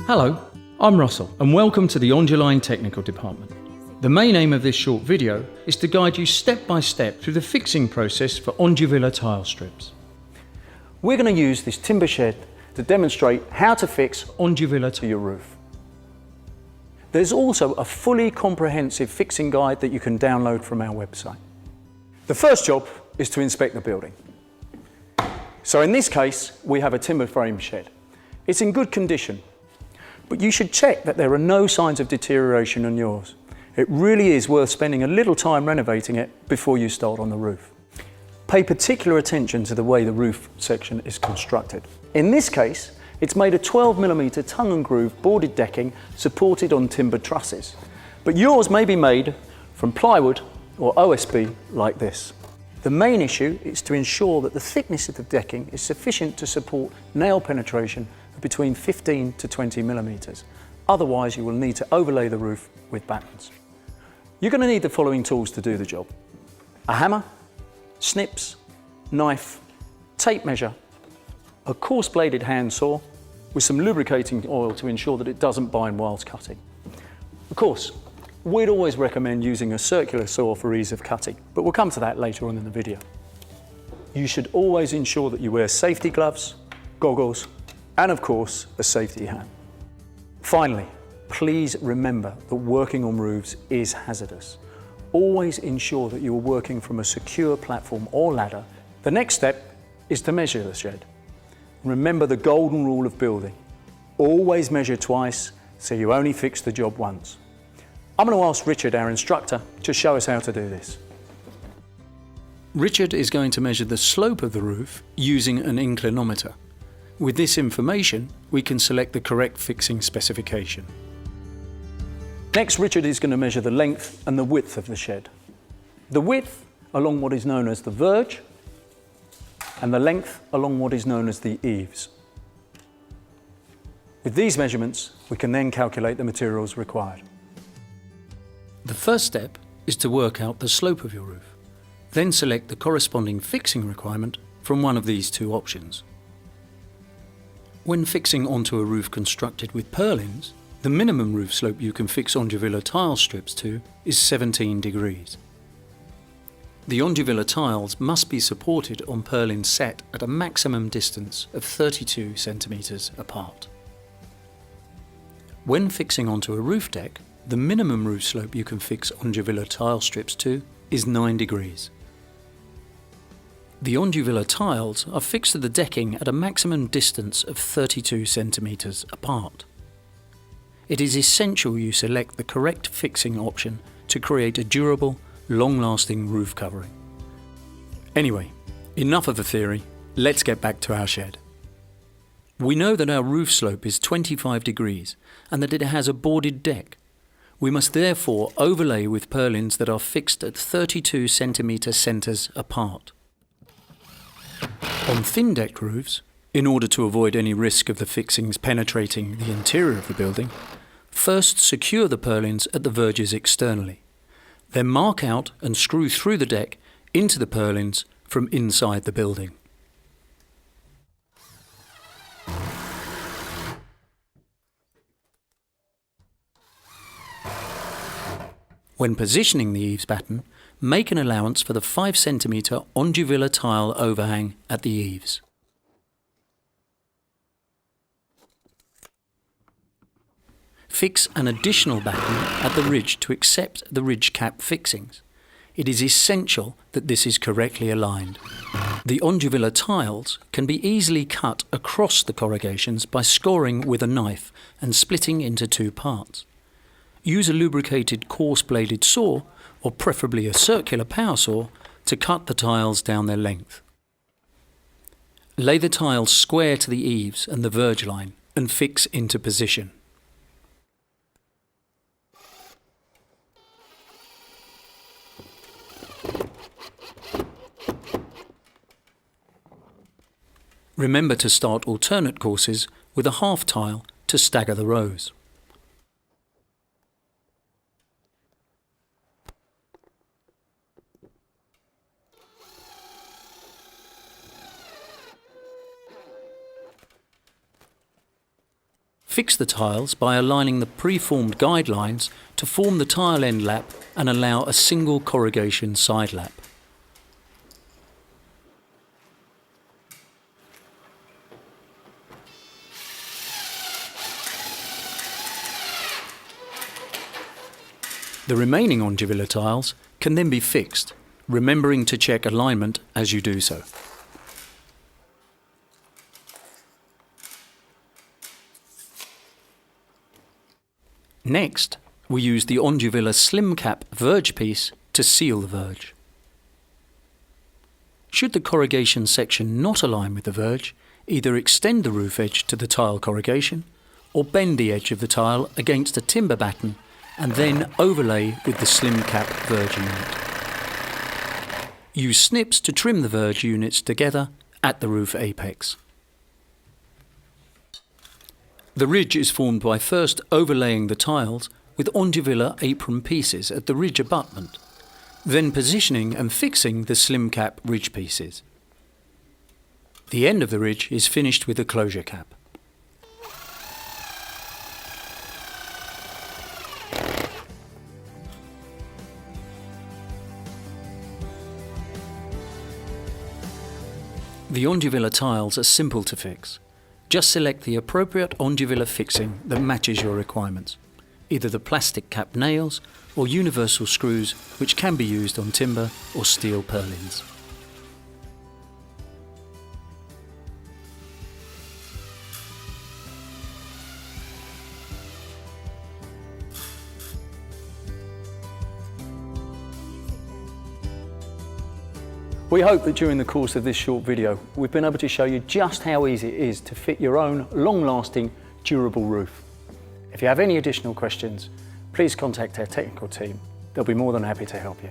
Hello, I'm Russell and welcome to the ONDUVILLA Technical Department. The main aim of this short video is to guide you step by step through the fixing process for ONDUVILLA tile strips. We're going to use this timber shed to demonstrate how to fix ONDUVILLA to your roof. There's also a fully comprehensive fixing guide that you can download from our website. The first job is to inspect the building. So in this case, we have a timber frame shed. It's in good condition, but you should check that there are no signs of deterioration on yours. It really is worth spending a little time renovating it before you start on the roof. Pay particular attention to the way the roof section is constructed. In this case, it's made of 12mm tongue and groove boarded decking supported on timber trusses. But yours may be made from plywood or OSB like this. The main issue is to ensure that the thickness of the decking is sufficient to support nail penetration of between 15 to 20mm. Otherwise, you will need to overlay the roof with battens. You're going to need the following tools to do the job: a hammer, snips, knife, tape measure, a coarse bladed hand saw with some lubricating oil to ensure that it doesn't bind whilst cutting. Of course, we'd always recommend using a circular saw for ease of cutting, but we'll come to that later on in the video. You should always ensure that you wear safety gloves, goggles, and of course, a safety hat. Finally, please remember that working on roofs is hazardous. Always ensure that you are working from a secure platform or ladder. The next step is to measure the shed. Remember the golden rule of building. Always measure twice, so you only fix the job once. I'm going to ask Richard, our instructor, to show us how to do this. Richard is going to measure the slope of the roof using an inclinometer. With this information, we can select the correct fixing specification. Next, Richard is going to measure the length and the width of the shed. The width along what is known as the verge, and the length along what is known as the eaves. With these measurements, we can then calculate the materials required. The first step is to work out the slope of your roof. Then select the corresponding fixing requirement from one of these two options. When fixing onto a roof constructed with purlins, the minimum roof slope you can fix ONDUVILLA tile strips to is 17 degrees. The ONDUVILLA tiles must be supported on purlins set at a maximum distance of 32 centimeters apart. When fixing onto a roof deck, the minimum roof slope you can fix ONDUVILLA tile strips to is 9 degrees. The ONDUVILLA tiles are fixed to the decking at a maximum distance of 32 centimeters apart. It is essential you select the correct fixing option to create a durable, long-lasting roof covering. Anyway, enough of the theory, let's get back to our shed. We know that our roof slope is 25 degrees and that it has a boarded deck. We must therefore overlay with purlins that are fixed at 32 centimeter centers apart. On thin deck roofs, in order to avoid any risk of the fixings penetrating the interior of the building, first secure the purlins at the verges externally. Then mark out and screw through the deck into the purlins from inside the building. When positioning the eaves batten, make an allowance for the 5 centimeter ONDUVILLA tile overhang at the eaves. Fix an additional batten at the ridge to accept the ridge cap fixings. It is essential that this is correctly aligned. The ONDUVILLA tiles can be easily cut across the corrugations by scoring with a knife and splitting into two parts. Use a lubricated coarse-bladed saw, or preferably a circular power saw, to cut the tiles down their length. Lay the tiles square to the eaves and the verge line and fix into position. Remember to start alternate courses with a half tile to stagger the rows. Fix the tiles by aligning the pre-formed guidelines to form the tile end lap and allow a single corrugation side lap. The remaining ONDUVILLA tiles can then be fixed, remembering to check alignment as you do so. Next, we use the ONDUVILLA slim cap verge piece to seal the verge. Should the corrugation section not align with the verge, either extend the roof edge to the tile corrugation or bend the edge of the tile against a timber batten and then overlay with the slim cap verge unit. Use snips to trim the verge units together at the roof apex. The ridge is formed by first overlaying the tiles with ONDUVILLA apron pieces at the ridge abutment, then positioning and fixing the slim cap ridge pieces. The end of the ridge is finished with a closure cap. The ONDUVILLA tiles are simple to fix. Just select the appropriate ONDUVILLA fixing that matches your requirements, either the plastic cap nails or universal screws, which can be used on timber or steel purlins. We hope that during the course of this short video, we've been able to show you just how easy it is to fit your own long-lasting, durable roof. If you have any additional questions, please contact our technical team. They'll be more than happy to help you.